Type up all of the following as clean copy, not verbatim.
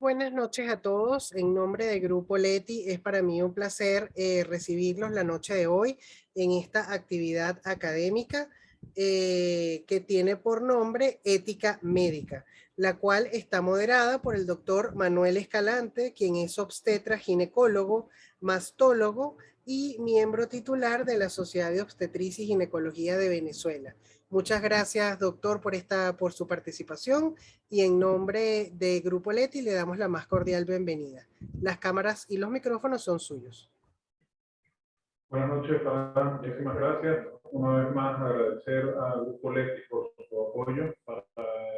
Buenas noches a todos. En nombre de Grupo Leti, es para mí un placer recibirlos la noche de hoy en esta actividad académica que tiene por nombre Ética Médica, la cual está moderada por el doctor Manuel Escalante, quien es obstetra, ginecólogo, mastólogo y miembro titular de la Sociedad de Obstetricia y Ginecología de Venezuela. Muchas gracias, doctor, por su participación, y en nombre de Grupo Leti le damos la más cordial bienvenida. Las cámaras y los micrófonos son suyos. Buenas noches, muchísimas gracias. Una vez más agradecer al Grupo Leti por su apoyo para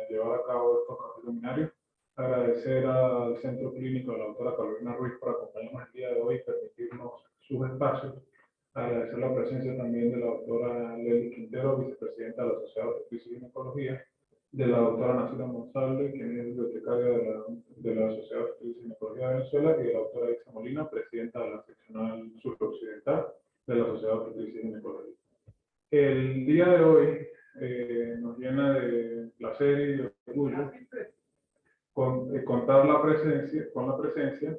llevar a cabo estos seminarios. Agradecer al Centro Clínico de la doctora Carolina Ruiz por acompañarnos el día de hoy y permitirnos sus espacios. Agradecer la presencia también de la doctora Lely Quintero, vicepresidenta de la Sociedad de Obstetricia y Ginecología, de la doctora Nacida Monsalve, quien es bibliotecaria de la Sociedad de Obstetricia y Ginecología de Venezuela, y de la doctora Isa Molina, presidenta de la seccional suroccidental de la Sociedad de Obstetricia y Ginecología. El día de hoy nos llena de placer y de orgullo contar con la presencia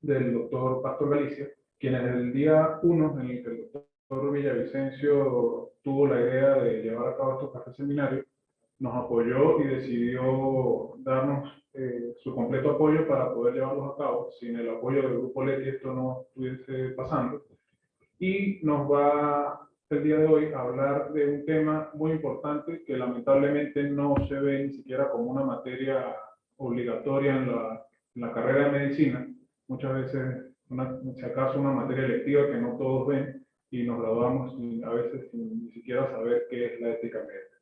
del doctor Pastor Galicia, quien en el día 1 en el que el doctor Villavicencio tuvo la idea de llevar a cabo estos cafés seminarios, nos apoyó y decidió darnos su completo apoyo para poder llevarlos a cabo. Sin el apoyo del Grupo Leti esto no estuviese pasando. Y nos va el día de hoy a hablar de un tema muy importante que lamentablemente no se ve ni siquiera como una materia obligatoria en la carrera de medicina. Muchas veces, si acaso, una materia electiva que no todos ven, y nos graduamos a veces sin ni siquiera saber qué es la ética médica.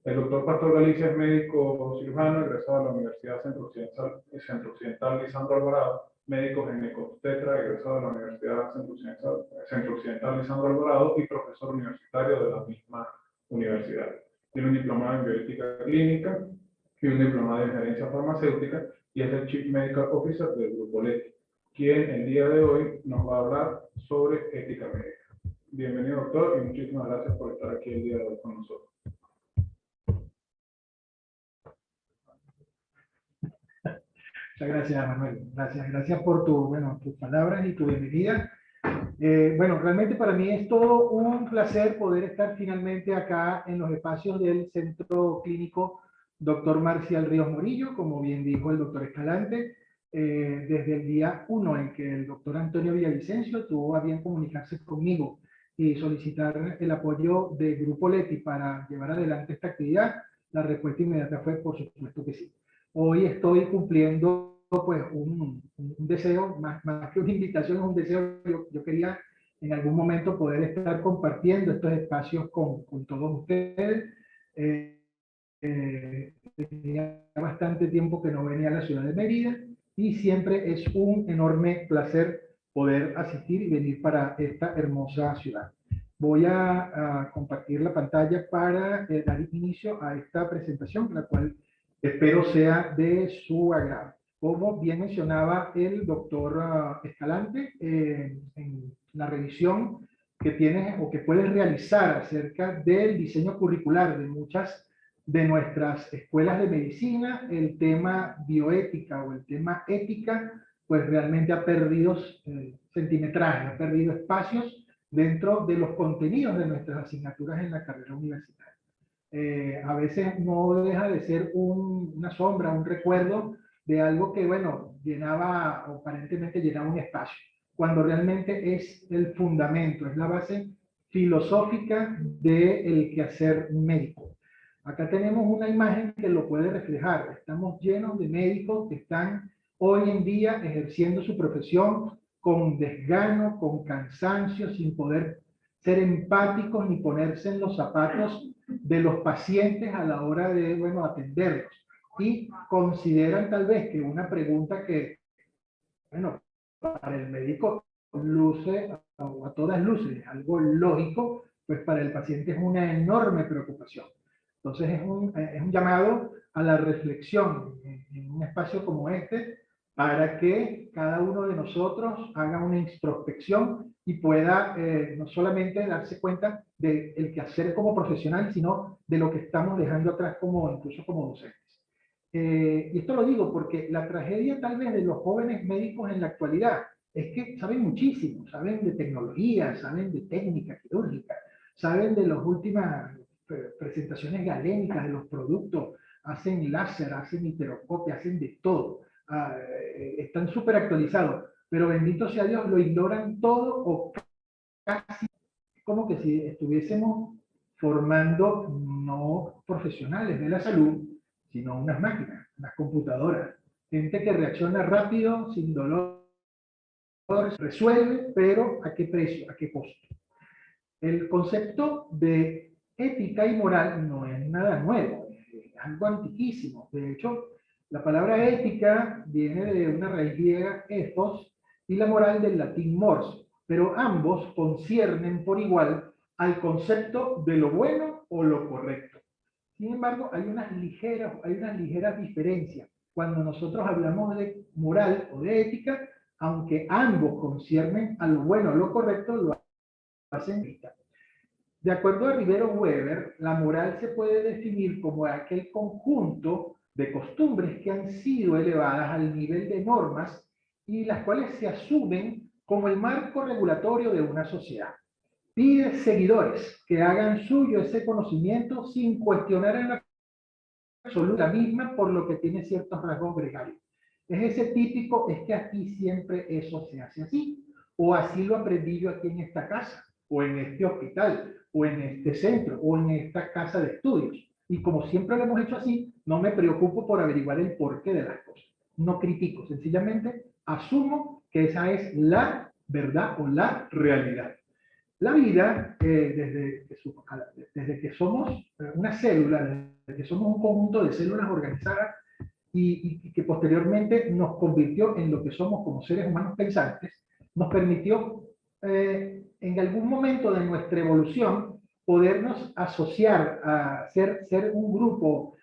El doctor Pastor Galicia es médico cirujano, egresado de la Universidad Centro Occidental Lisandro Alvarado, médico ginecobstetra, egresado de la Universidad Centro Occidental Lisandro Alvarado y profesor universitario de la misma universidad. Tiene un diplomado en bioética clínica y un diplomado en gerencia farmacéutica, y es el Chief Medical Officer del Grupo Leti, quien el día de hoy nos va a hablar sobre ética médica. Bienvenido, doctor, y muchísimas gracias por estar aquí el día de hoy con nosotros. Muchas gracias, Manuel. Gracias por tus palabras y tu bienvenida. Bueno, realmente para mí es todo un placer poder estar finalmente acá en los espacios del Centro Clínico Dr. Marcial Ríos Morillo, como bien dijo el doctor Escalante, desde el día 1 en que el doctor Antonio Villavicencio tuvo a bien comunicarse conmigo y solicitar el apoyo del Grupo Leti para llevar adelante esta actividad. La respuesta inmediata fue, por supuesto que sí. Hoy estoy cumpliendo pues un deseo, más que una invitación, es un deseo. Yo quería en algún momento poder estar compartiendo estos espacios con todos ustedes. Tenía bastante tiempo que no venía a la ciudad de Mérida y siempre es un enorme placer poder asistir y venir para esta hermosa ciudad. Voy a compartir la pantalla para dar inicio a esta presentación, la cual espero sea de su agrado. Como bien mencionaba el doctor Escalante, en la revisión que tienes o que puedes realizar acerca del diseño curricular de muchas de nuestras escuelas de medicina, el tema bioética o el tema ética, pues realmente ha perdido centimetraje, ha perdido espacios dentro de los contenidos de nuestras asignaturas en la carrera universitaria. a veces no deja de ser una sombra, un recuerdo de algo que, bueno, llenaba, o aparentemente llenaba un espacio, cuando realmente es el fundamento, es la base filosófica del quehacer médico. Acá tenemos una imagen que lo puede reflejar. Estamos llenos de médicos que están hoy en día ejerciendo su profesión con desgano, con cansancio, sin poder ser empáticos ni ponerse en los zapatos de los pacientes a la hora de, bueno, atenderlos. Y consideran tal vez que una pregunta que, bueno, para el médico luce, a todas luces, es algo lógico, pues para el paciente es una enorme preocupación. Entonces es un llamado a la reflexión en un espacio como este, para que cada uno de nosotros haga una introspección y pueda no solamente darse cuenta del quehacer como profesional, sino de lo que estamos dejando atrás como, incluso como docentes. Y esto lo digo porque la tragedia tal vez de los jóvenes médicos en la actualidad es que saben muchísimo, saben de tecnología, saben de técnica quirúrgica, saben de las últimas presentaciones galénicas de los productos, hacen láser, hacen histeroscopia, hacen de todo. Están súper actualizados, pero bendito sea Dios, lo ignoran todo o casi como que si estuviésemos formando no profesionales de la salud, sino unas máquinas, unas computadoras, gente que reacciona rápido, sin dolor, resuelve, pero ¿a qué precio? ¿A qué costo? El concepto de ética y moral no es nada nuevo, es algo antiquísimo. De hecho, la palabra ética viene de una raíz griega, ethos, y la moral del latín mors, pero ambos conciernen por igual al concepto de lo bueno o lo correcto. Sin embargo, hay unas ligeras diferencias. Cuando nosotros hablamos de moral o de ética, aunque ambos conciernen a lo bueno o lo correcto, lo hacen ética. De acuerdo a Rivero Weber, la moral se puede definir como aquel conjunto de costumbres que han sido elevadas al nivel de normas y las cuales se asumen como el marco regulatorio de una sociedad. Pide seguidores que hagan suyo ese conocimiento sin cuestionar en absoluta la misma, por lo que tiene ciertos rasgos gregarios. Es ese típico, es que aquí siempre eso se hace así, o así lo aprendí yo aquí en esta casa, o en este hospital, o en este centro, o en esta casa de estudios. Y como siempre lo hemos hecho así, no me preocupo por averiguar el porqué de las cosas. No critico, sencillamente asumo que esa es la verdad o la realidad. La vida, desde que somos una célula, desde que somos un conjunto de células organizadas y que posteriormente nos convirtió en lo que somos como seres humanos pensantes, nos permitió en algún momento de nuestra evolución podernos asociar a ser un grupo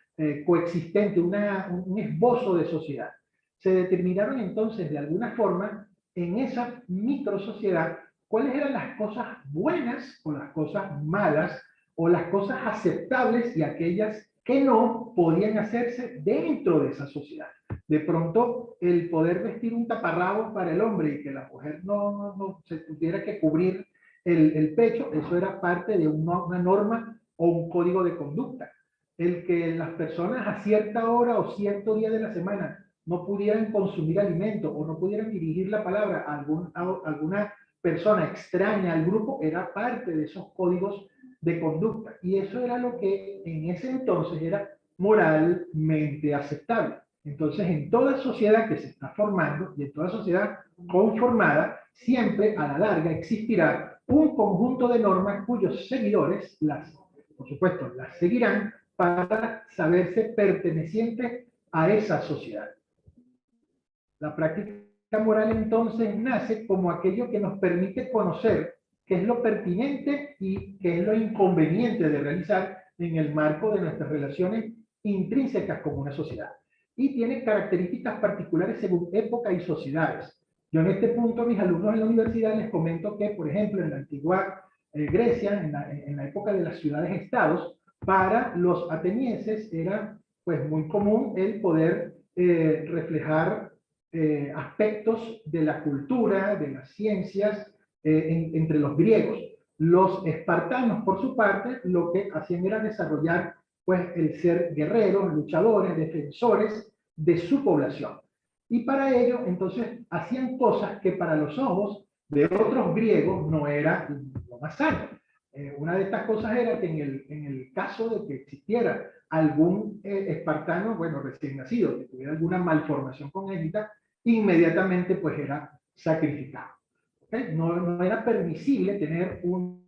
coexistente, un esbozo de sociedad. Se determinaron entonces de alguna forma en esa microsociedad cuáles eran las cosas buenas o las cosas malas o las cosas aceptables y aquellas que no podían hacerse dentro de esa sociedad. De pronto, el poder vestir un taparrabos para el hombre y que la mujer no se tuviera que cubrir el pecho, eso era parte de una norma o un código de conducta. El que las personas a cierta hora o cierto día de la semana no pudieran consumir alimento o no pudieran dirigir la palabra a alguna persona extraña al grupo era parte de esos códigos de conducta. Y eso era lo que en ese entonces era moralmente aceptable. Entonces, en toda sociedad que se está formando y en toda sociedad conformada, siempre a la larga existirá un conjunto de normas cuyos seguidores, por supuesto, las seguirán para saberse pertenecientes a esa sociedad. La práctica moral entonces nace como aquello que nos permite conocer qué es lo pertinente y qué es lo inconveniente de realizar en el marco de nuestras relaciones intrínsecas como una sociedad. Y tiene características particulares según época y sociedades. Yo en este punto a mis alumnos en la universidad les comento que, por ejemplo, en la antigua Grecia, en la época de las ciudades-estados, para los atenienses era pues muy común el poder reflejar aspectos de la cultura, de las ciencias, entre los griegos. Los espartanos, por su parte, lo que hacían era desarrollar pues, el ser guerreros, luchadores, defensores de su población. Y para ello, entonces, hacían cosas que para los ojos de otros griegos no era lo más sano. Una de estas cosas era que en el caso de que existiera algún espartano, bueno, recién nacido, que tuviera alguna malformación congénita, inmediatamente pues era sacrificado. ¿Okay? No era permisible tener un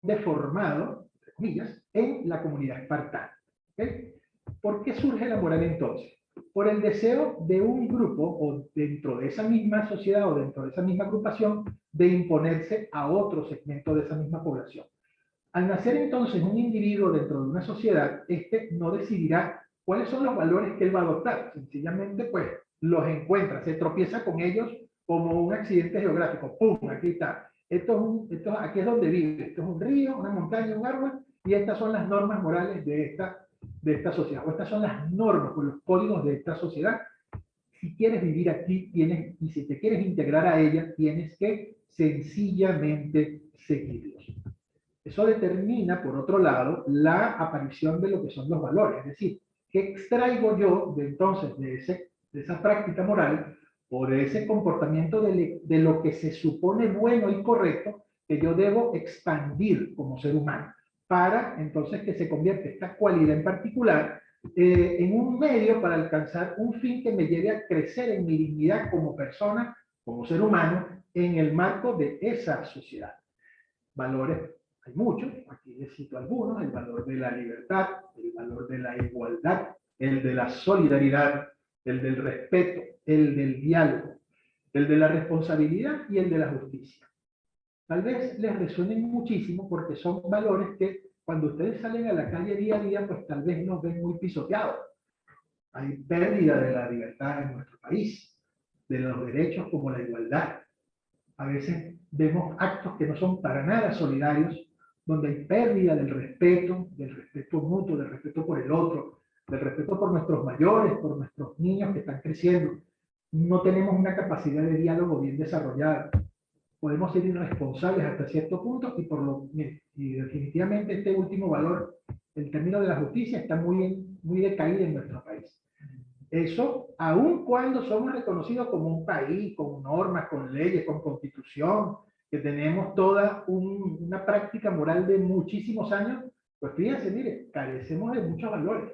deformado, entre comillas, en la comunidad espartana. ¿Okay? ¿Por qué surge la moral entonces? Por el deseo de un grupo, o dentro de esa misma sociedad, o dentro de esa misma agrupación, de imponerse a otro segmento de esa misma población. Al nacer entonces un individuo dentro de una sociedad, este no decidirá cuáles son los valores que él va a adoptar. Sencillamente, pues, los encuentra, se tropieza con ellos como un accidente geográfico. ¡Pum! Aquí está. Aquí es donde vive. Esto es un río, una montaña, un árbol, y estas son las normas morales de esta sociedad. O estas son las normas, o los códigos de esta sociedad. Si quieres vivir aquí, y si te quieres integrar a ella, tienes que sencillamente seguirlos. Eso determina, por otro lado, la aparición de lo que son los valores. Es decir, ¿qué extraigo yo de esa práctica moral o de ese comportamiento de lo que se supone bueno y correcto que yo debo expandir como ser humano? Para entonces que se convierta esta cualidad en particular en un medio para alcanzar un fin que me lleve a crecer en mi dignidad como persona, como ser humano, en el marco de esa sociedad. Valores hay muchos, aquí les cito algunos: el valor de la libertad, el valor de la igualdad, el de la solidaridad, el del respeto, el del diálogo, el de la responsabilidad y el de la justicia. Tal vez les resuenen muchísimo porque son valores que cuando ustedes salen a la calle día a día, pues tal vez nos ven muy pisoteados. Hay pérdida de la libertad en nuestro país, de los derechos como la igualdad. A veces vemos actos que no son para nada solidarios, donde hay pérdida del respeto mutuo, del respeto por el otro, del respeto por nuestros mayores, por nuestros niños que están creciendo. No tenemos una capacidad de diálogo bien desarrollada. Podemos ser irresponsables hasta cierto punto y definitivamente este último valor, el término de la justicia, está muy decaído en nuestro país. Eso, aun cuando somos reconocidos como un país, con normas, con leyes, con constitución, que tenemos toda una práctica moral de muchísimos años, pues fíjense, mire, carecemos de muchos valores.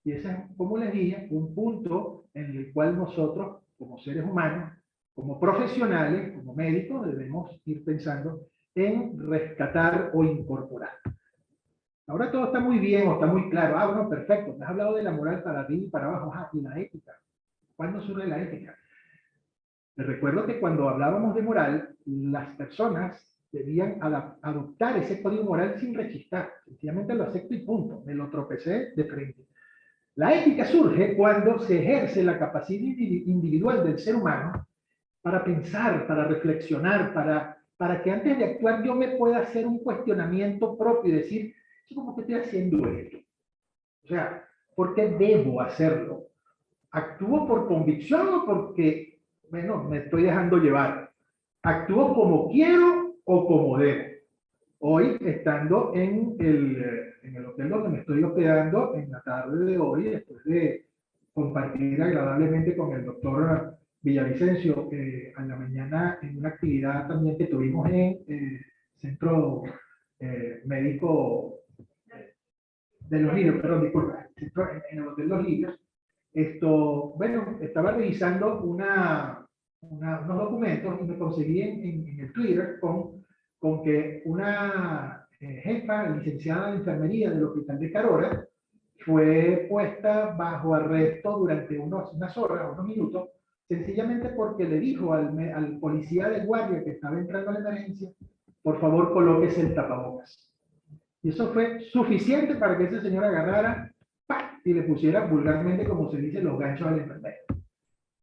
Y ese es, como les dije, un punto en el cual nosotros, como seres humanos, como profesionales, como médicos, debemos ir pensando en rescatar o incorporar. Ahora todo está muy bien o está muy claro. Ah, bueno, perfecto. Me has hablado de la moral para arriba y para abajo. Ah, y la ética. ¿Cuándo surge la ética? Les recuerdo que cuando hablábamos de moral, las personas debían adoptar ese código moral sin rechistar. Sencillamente lo acepto y punto. Me lo tropecé de frente. La ética surge cuando se ejerce la capacidad individual del ser humano para pensar, para reflexionar, para que antes de actuar yo me pueda hacer un cuestionamiento propio y decir, ¿cómo que estoy haciendo esto? O sea, ¿por qué debo hacerlo? ¿Actúo por convicción o porque, bueno, me estoy dejando llevar? ¿Actúo como quiero o como debo? Hoy, estando en el hotel donde me estoy hospedando, en la tarde de hoy, después de compartir agradablemente con el doctor Villavicencio, a la mañana en una actividad también que tuvimos en Centro Médico de los Lirios, perdón, disculpa, en el Hotel Los Lirios, bueno, estaba revisando unos documentos y me conseguí en el Twitter con que una jefa licenciada en enfermería del Hospital de Carora fue puesta bajo arresto durante unas horas, unos minutos, sencillamente porque le dijo al policía de guardia que estaba entrando a la emergencia, por favor colóquese el tapabocas. Y eso fue suficiente para que ese señor agarrara y le pusiera vulgarmente, como se dice, los ganchos al enfermero.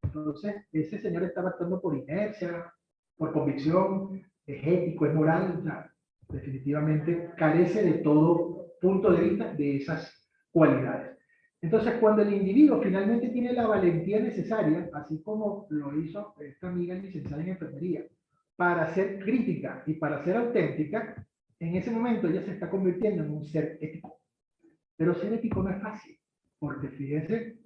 Entonces, ese señor estaba actuando por inercia, por convicción, es ético, es moral, o sea, definitivamente carece de todo punto de vista de esas cualidades. Entonces, cuando el individuo finalmente tiene la valentía necesaria, así como lo hizo esta amiga licenciada en enfermería, para ser crítica y para ser auténtica, en ese momento ella se está convirtiendo en un ser ético. Pero ser ético no es fácil, porque fíjense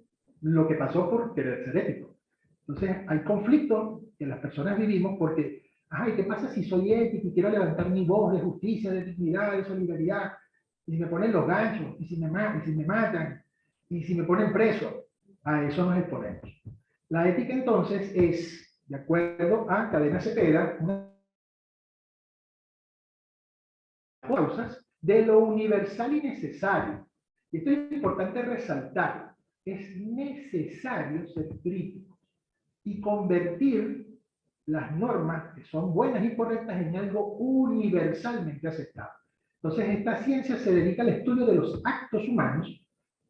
lo que pasó por querer ser ético. Entonces, hay conflictos que las personas vivimos porque, ay, ¿qué pasa si soy ético y quiero levantar mi voz de justicia, de dignidad, de solidaridad? Y si me ponen los ganchos, y si me matan, y si me ponen preso, a eso nos exponemos. La ética entonces es, de acuerdo a Cadena Cepeda, una causas de lo universal y necesario. Esto es importante resaltar. Es necesario ser críticos y convertir las normas que son buenas y correctas en algo universalmente aceptable. Entonces, esta ciencia se dedica al estudio de los actos humanos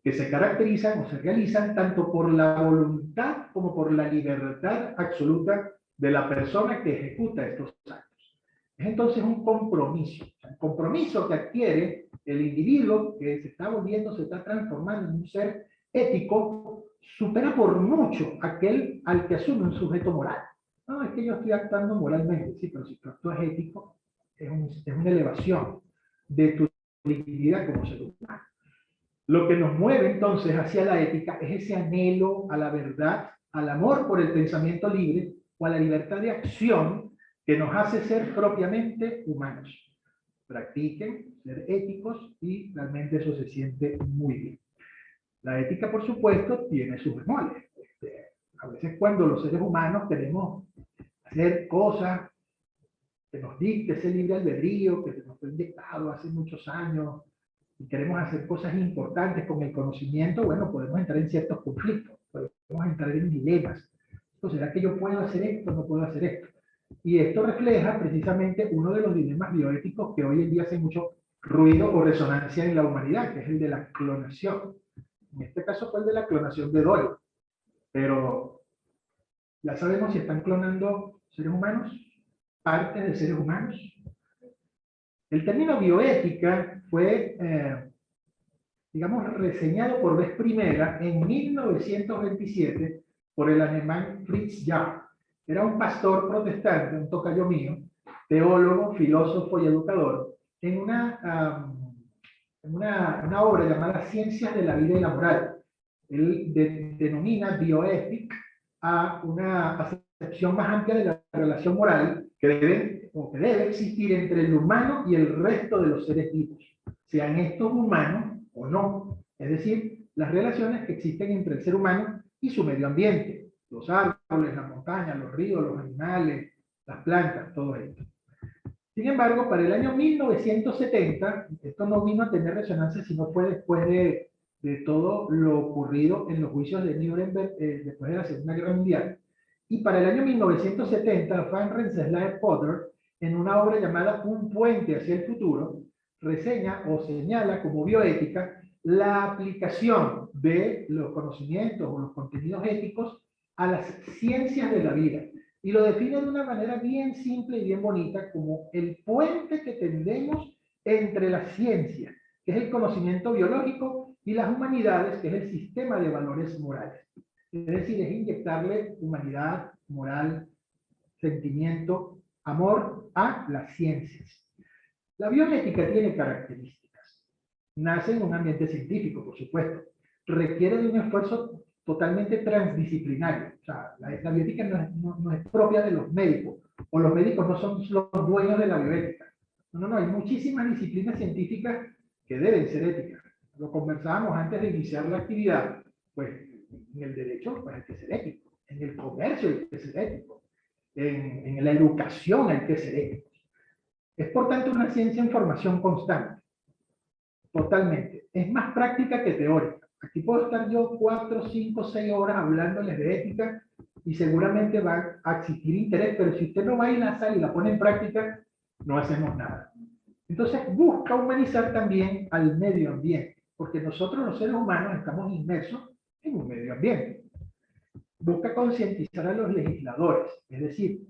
que se caracterizan o se realizan tanto por la voluntad como por la libertad absoluta de la persona que ejecuta estos actos. Es entonces un compromiso, el compromiso que adquiere el individuo que se está volviendo, se está transformando en un ser ético, supera por mucho aquel al que asume un sujeto moral. No, es que yo estoy actuando moralmente, sí, pero si tu acto es ético, es una elevación de tu dignidad como ser humano. Lo que nos mueve entonces hacia la ética es ese anhelo a la verdad, al amor por el pensamiento libre o a la libertad de acción que nos hace ser propiamente humanos. Practiquen ser éticos y realmente eso se siente muy bien. La ética, por supuesto, tiene sus bemoles. A veces cuando los seres humanos queremos hacer cosas que nos dicte ese libre albedrío que nos fue inyectado hace muchos años y queremos hacer cosas importantes con el conocimiento, bueno, podemos entrar en ciertos conflictos, podemos entrar en dilemas. Entonces, ¿será que yo puedo hacer esto o no puedo hacer esto? Y esto refleja precisamente uno de los dilemas bioéticos que hoy en día hace mucho ruido o resonancia en la humanidad, que es el de la clonación. En este caso fue el de la clonación de Dolly. Pero ya sabemos si están clonando seres humanos, partes de seres humanos. El término bioética fue, digamos, reseñado por vez primera en 1927 por el alemán Fritz Jahn. Era un pastor protestante, un tocayo mío, teólogo, filósofo y educador, en una obra llamada Ciencias de la Vida y la Moral. Él denomina bioética a una acepción más amplia de la relación moral que debe existir entre el humano y el resto de los seres vivos, sean estos humanos o no. Es decir, las relaciones que existen entre el ser humano y su medio ambiente, los árboles, las montañas, los ríos, los animales, las plantas, todo esto. Sin embargo, para el año 1970, esto no vino a tener resonancia, sino fue después de todo lo ocurrido en los juicios de Nuremberg después de la Segunda Guerra Mundial. Y para el año 1970, Frank Rensselaer Potter, en una obra llamada Un puente hacia el futuro, reseña o señala como bioética la aplicación de los conocimientos o los contenidos éticos a las ciencias de la vida. Y lo define de una manera bien simple y bien bonita como el puente que tendemos entre la ciencia, que es el conocimiento biológico, y las humanidades, que es el sistema de valores morales. Es decir, es inyectarle humanidad, moral, sentimiento, amor a las ciencias. La bioética tiene características. Nace en un ambiente científico, por supuesto. Requiere de un esfuerzo totalmente transdisciplinario. O sea, la bioética no es propia de los médicos, o los médicos no son los dueños de la bioética. No, hay muchísimas disciplinas científicas que deben ser éticas. Lo conversábamos antes de iniciar la actividad. Pues en el derecho pues, hay que ser ético, en el comercio hay que ser ético, en la educación hay que ser ético. Es por tanto una ciencia en formación constante. Totalmente. Es más práctica que teórica. Aquí puedo estar yo 4, 5, 6 horas hablándoles de ética y seguramente va a existir interés, pero si usted no va y la sale y la pone en práctica, no hacemos nada. Entonces busca humanizar también al medio ambiente, porque nosotros los seres humanos estamos inmersos en un medio ambiente. Busca concientizar a los legisladores, es decir,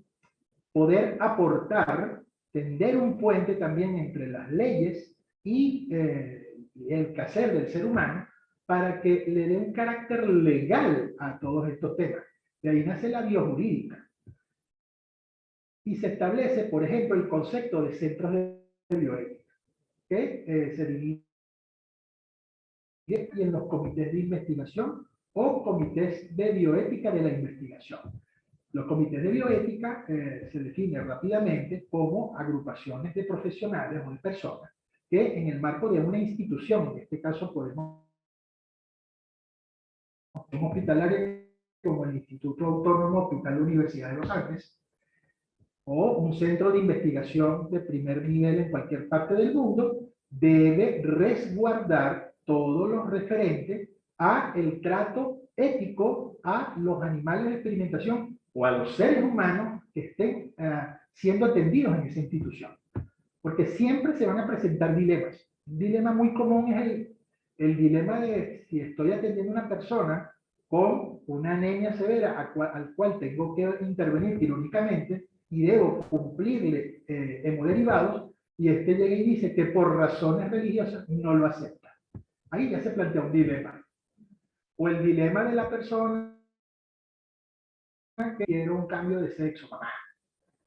poder aportar, tender un puente también entre las leyes y el quehacer del ser humano para que le dé un carácter legal a todos estos temas. De ahí nace la biojurídica. Y se establece, por ejemplo, el concepto de centros de bioética. que se divide y en los comités de investigación o comités de bioética de la investigación. Los comités de bioética se definen rápidamente como agrupaciones de profesionales o de personas que en el marco de una institución, en este caso podemos un hospitalario como el Instituto Autónomo Hospital Universidad de los Andes, o un centro de investigación de primer nivel en cualquier parte del mundo, debe resguardar todo lo referente a el trato ético a los animales de experimentación o a los seres humanos que estén siendo atendidos en esa institución. Porque siempre se van a presentar dilemas. Un dilema muy común es el dilema de si estoy atendiendo a una persona con una anemia severa al cual tengo que intervenir quirúrgicamente y debo cumplirle hemoderivados, y este llega y dice que por razones religiosas no lo acepta. Ahí ya se plantea un dilema. O el dilema de la persona que quiere un cambio de sexo, mamá,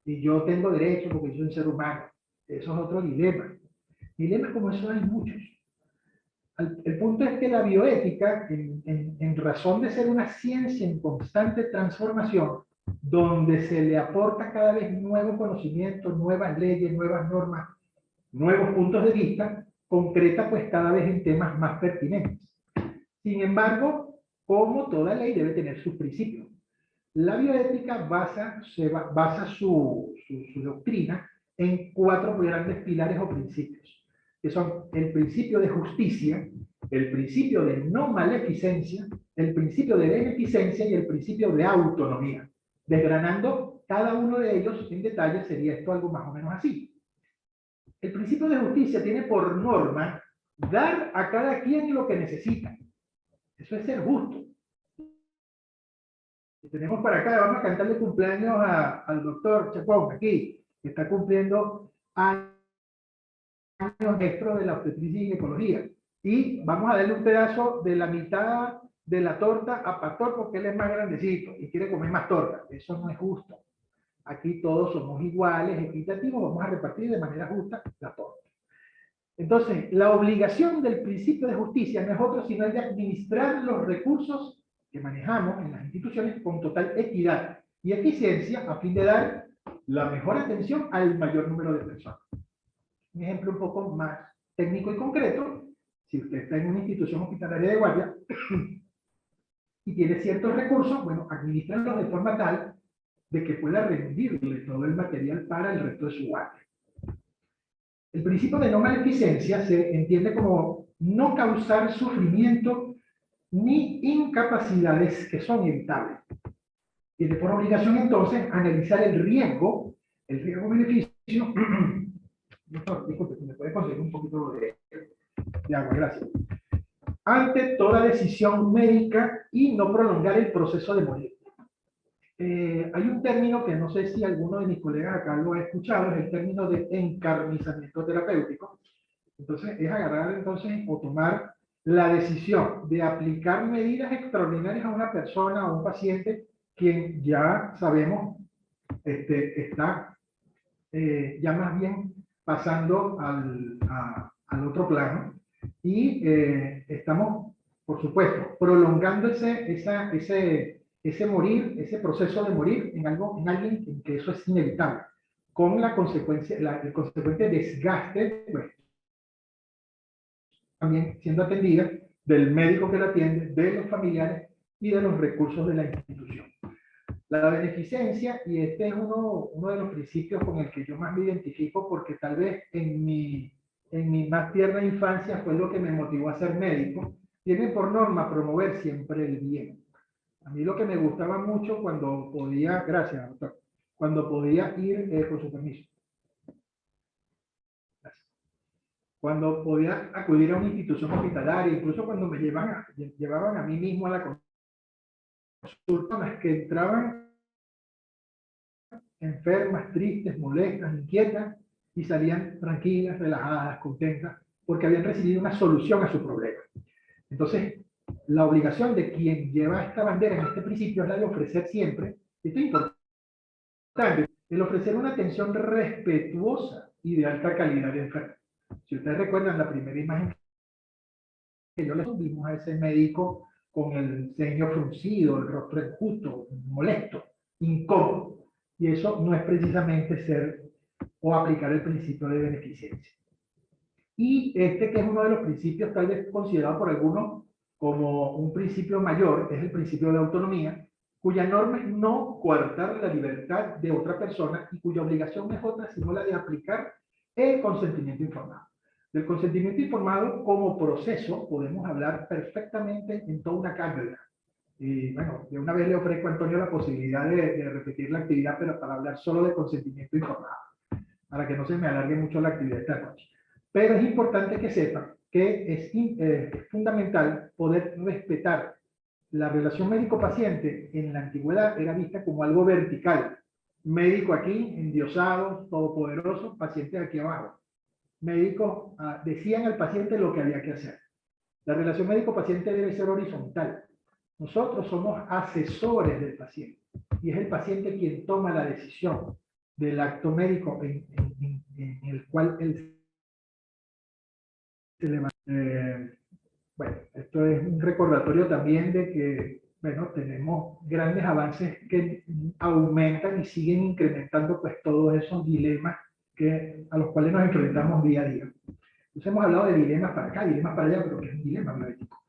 y yo tengo derecho porque soy un ser humano. Eso es otro dilema. Dilemas como eso hay muchos. El punto es que la bioética, en razón de ser una ciencia en constante transformación, donde se le aporta cada vez nuevo conocimiento, nuevas leyes, nuevas normas, nuevos puntos de vista, concreta pues cada vez en temas más pertinentes. Sin embargo, como toda ley debe tener sus principios. La bioética basa su doctrina en 4 grandes pilares o principios, que son el principio de justicia, el principio de no maleficencia, el principio de beneficencia y el principio de autonomía. Desgranando cada uno de ellos en detalle, sería esto algo más o menos así. El principio de justicia tiene por norma dar a cada quien lo que necesita. Eso es ser justo. Tenemos para acá, vamos a cantarle cumpleaños al doctor Chacón, aquí, que está cumpliendo años extra de la obstetricia y ginecología. Y vamos a darle un pedazo de la mitad de la torta a Pastor porque él es más grandecito y quiere comer más torta. Eso no es justo. Aquí todos somos iguales, equitativos, vamos a repartir de manera justa la torta. Entonces, la obligación del principio de justicia no es otro sino el de administrar los recursos que manejamos en las instituciones con total equidad y eficiencia a fin de dar la mejor atención al mayor número de personas. Un ejemplo un poco más técnico y concreto: si usted está en una institución hospitalaria de guardia y tiene ciertos recursos, bueno, administranlos de forma tal de que pueda rendirle todo el material para el resto de su guardia. El principio de no maleficencia se entiende como no causar sufrimiento ni incapacidades que son evitables. Tiene por obligación entonces analizar el riesgo-beneficio. Disculpe, ¿me puede conseguir un poquito de agua? Gracias. Ante toda decisión médica y no prolongar el proceso de morir. Hay un término que no sé si alguno de mis colegas acá lo ha escuchado, es el término de encarnizamiento terapéutico. Entonces, es agarrar entonces o tomar la decisión de aplicar medidas extraordinarias a una persona o un paciente quien ya sabemos está ya más bien pasando al otro plano y estamos, por supuesto, prolongando ese morir, ese proceso de morir en alguien en que eso es inevitable, con la consecuencia, el consecuente desgaste, pues, también siendo atendida del médico que la atiende, de los familiares y de los recursos de la institución. La beneficencia, y este es uno de los principios con el que yo más me identifico, porque tal vez en mi más tierna infancia fue lo que me motivó a ser médico, tiene por norma promover siempre el bien. A mí lo que me gustaba mucho cuando podía, gracias doctor, cuando podía ir, con su permiso, gracias. Cuando podía acudir a una institución hospitalaria, incluso cuando me llevaban a mí mismo a la consulta, las que entraban enfermas, tristes, molestas, inquietas, y salían tranquilas, relajadas, contentas, porque habían recibido una solución a su problema. Entonces, la obligación de quien lleva esta bandera en este principio es la de ofrecer siempre, esto es importante, el ofrecer una atención respetuosa y de alta calidad de enfermo. Si ustedes recuerdan la primera imagen que yo les vimos a ese médico con el ceño fruncido, el rostro enjuto, molesto, incómodo. Y eso no es precisamente ser o aplicar el principio de beneficencia. Y este, que es uno de los principios tal vez considerado por algunos como un principio mayor, es el principio de autonomía, cuya norma es no coartar la libertad de otra persona y cuya obligación no es otra sino la de aplicar el consentimiento informado. Del consentimiento informado como proceso podemos hablar perfectamente en toda una cátedra. Y bueno, de una vez le ofrezco a Antonio la posibilidad de repetir la actividad, pero para hablar solo de consentimiento informado, para que no se me alargue mucho la actividad esta noche. Pero es importante que sepan que es fundamental poder respetar la relación médico-paciente. En la antigüedad era vista como algo vertical. Médico aquí, endiosado, todopoderoso, paciente aquí abajo. Médicos decían al paciente lo que había que hacer. La relación médico-paciente debe ser horizontal. Nosotros somos asesores del paciente y es el paciente quien toma la decisión del acto médico en el cual él se levanta. Bueno, esto es un recordatorio también de que, bueno, tenemos grandes avances que aumentan y siguen incrementando pues todos esos dilemas a los cuales nos enfrentamos día a día. Entonces hemos hablado de dilemas para acá, dilemas para allá, pero ¿qué es un dilema bioético?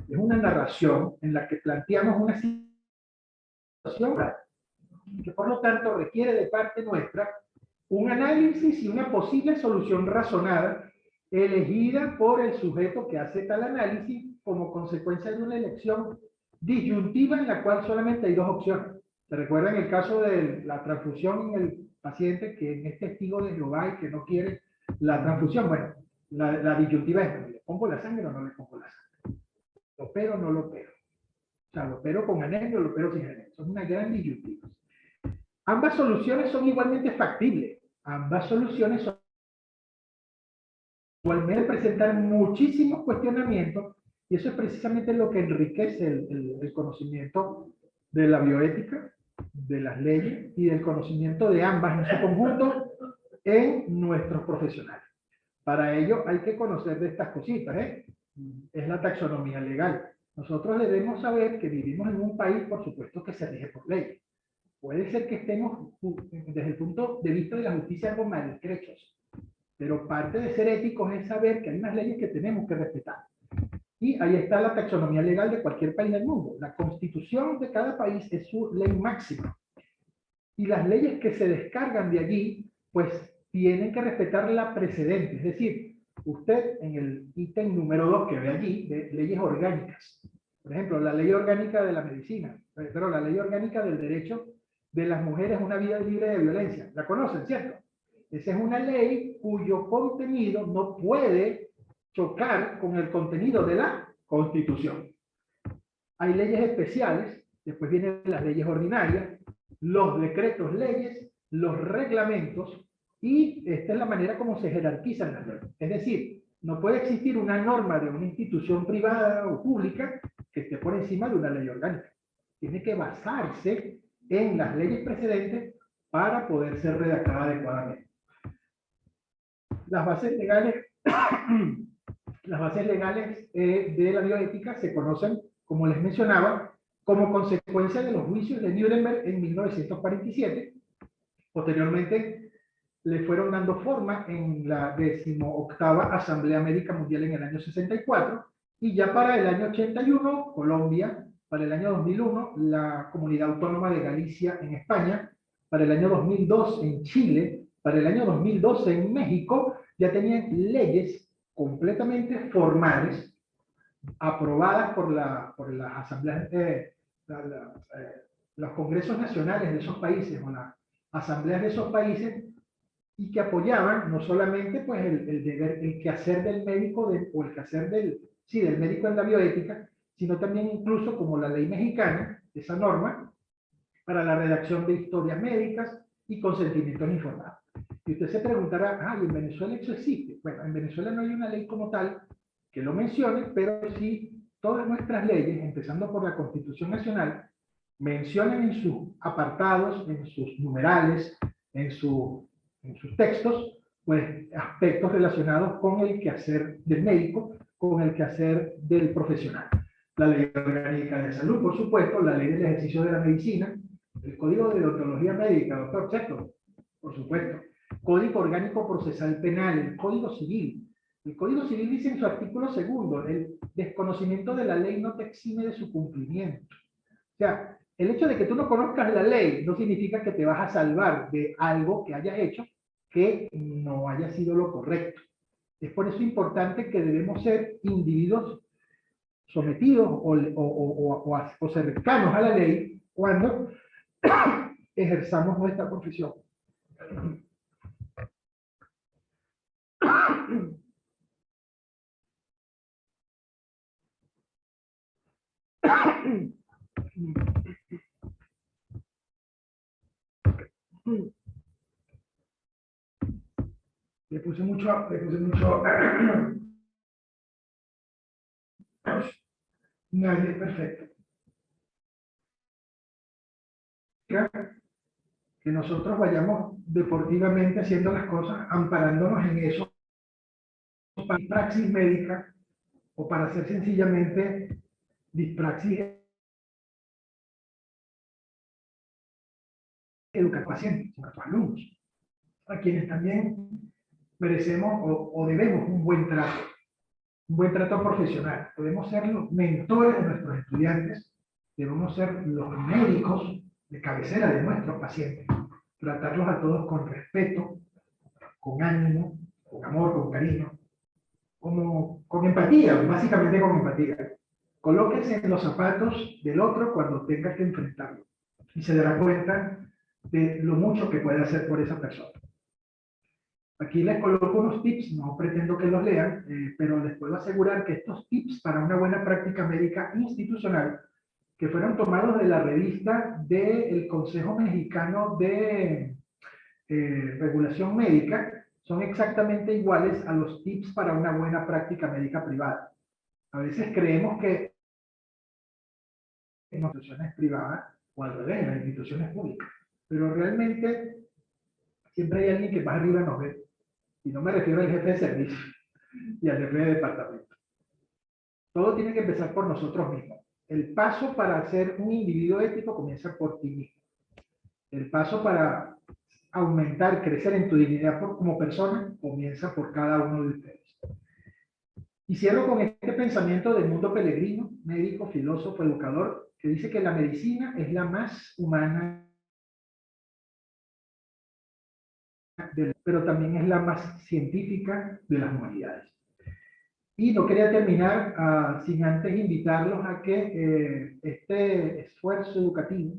Es una narración en la que planteamos una situación que por lo tanto requiere de parte nuestra un análisis y una posible solución razonada elegida por el sujeto que hace tal análisis como consecuencia de una elección disyuntiva en la cual solamente hay dos opciones. ¿Se recuerdan el caso de la transfusión en el paciente que es testigo de Jehová y que no quiere la transfusión? Bueno, la disyuntiva es, ¿le pongo la sangre o no le pongo la sangre? ¿Lo opero o no lo opero? O sea, lo opero con anhelo o lo opero sin anhelo. Son una gran disyuntiva. Ambas soluciones son igualmente factibles. Ambas soluciones son igualmente presentan muchísimos cuestionamientos y eso es precisamente lo que enriquece el conocimiento de la bioética, de las leyes y del conocimiento de ambas en su conjunto en nuestros profesionales. Para ello hay que conocer de estas cositas, es la taxonomía legal. Nosotros debemos saber que vivimos en un país, por supuesto, que se rige por ley. Puede ser que estemos, desde el punto de vista de la justicia, algo maltrechos, pero parte de ser éticos es saber que hay unas leyes que tenemos que respetar. Y ahí está la taxonomía legal de cualquier país del mundo. La constitución de cada país es su ley máxima. Y las leyes que se descargan de allí, pues tienen que respetar la precedente. Es decir, usted en el ítem número 2 que ve allí, de leyes orgánicas. Por ejemplo, la ley orgánica de la medicina, pero la ley orgánica del derecho de las mujeres a una vida libre de violencia. ¿La conocen, cierto? Esa es una ley cuyo contenido no puede chocar con el contenido de la Constitución. Hay leyes especiales, después vienen las leyes ordinarias, los decretos leyes, los reglamentos, y esta es la manera como se jerarquizan las leyes. Es decir, no puede existir una norma de una institución privada o pública que esté por encima de una ley orgánica. Tiene que basarse en las leyes precedentes para poder ser redactada adecuadamente. Las bases legales, de la bioética se conocen, como les mencionaba, como consecuencia de los juicios de Nuremberg en 1947. Posteriormente le fueron dando forma en la 18ª Asamblea Médica Mundial en el año 64, y ya para el año 81, Colombia, para el año 2001, la Comunidad Autónoma de Galicia en España, para el año 2002 en Chile, para el año 2012 en México, ya tenían leyes completamente formales, aprobadas por las asambleas, los congresos nacionales de esos países, o las asambleas de esos países, y que apoyaban no solamente pues, el deber, el quehacer del médico, o el quehacer del médico en la bioética, sino también incluso como la ley mexicana, esa norma, para la redacción de historias médicas y consentimientos informados. Y usted se preguntará, ¿y en Venezuela eso existe? Bueno, en Venezuela no hay una ley como tal que lo mencione, pero sí todas nuestras leyes, empezando por la Constitución Nacional, mencionan en sus apartados, en sus numerales, en sus textos, pues, aspectos relacionados con el quehacer del médico, con el quehacer del profesional. La ley orgánica de salud, por supuesto, la ley del ejercicio de la medicina, el código de deontología médica, doctor Checo, por supuesto, código orgánico procesal penal, el código civil. El código civil dice en su artículo 2, el desconocimiento de la ley no te exime de su cumplimiento. O sea, el hecho de que tú no conozcas la ley no significa que te vas a salvar de algo que hayas hecho que no haya sido lo correcto. Es por eso importante que debemos ser individuos sometidos o cercanos a la ley cuando ejerzamos nuestra profesión. Le puse mucho. Nadie es perfecto. Que nosotros vayamos deportivamente haciendo las cosas, amparándonos en eso, para praxis médica o para hacer sencillamente dispraxis educar pacientes, a nuestros alumnos, a quienes también merecemos o debemos un buen trato profesional. Podemos ser los mentores de nuestros estudiantes, debemos ser los médicos de cabecera de nuestros pacientes, tratarlos a todos con respeto, con ánimo, con amor, con cariño, con empatía, básicamente con empatía. Colóquese en los zapatos del otro cuando tenga que enfrentarlo y se dará cuenta de lo mucho que puede hacer por esa persona. Aquí les coloco unos tips, no pretendo que los lean, pero les puedo asegurar que estos tips para una buena práctica médica institucional, que fueron tomados de la revista del Consejo Mexicano de Regulación Médica, son exactamente iguales a los tips para una buena práctica médica privada. A veces creemos que en instituciones privadas o al revés, en las instituciones públicas, pero realmente siempre hay alguien que más arriba nos ve. Y no me refiero al jefe de servicio y al jefe de departamento. Todo tiene que empezar por nosotros mismos. El paso para ser un individuo ético comienza por ti mismo. El paso para aumentar, crecer en tu dignidad como persona comienza por cada uno de ustedes. Y cierro con este pensamiento del Mundo Pellegrino, médico, filósofo, educador, que dice que la medicina es la más humana, pero también es la más científica de las humanidades. Y no quería terminar sin antes invitarlos a que este esfuerzo educativo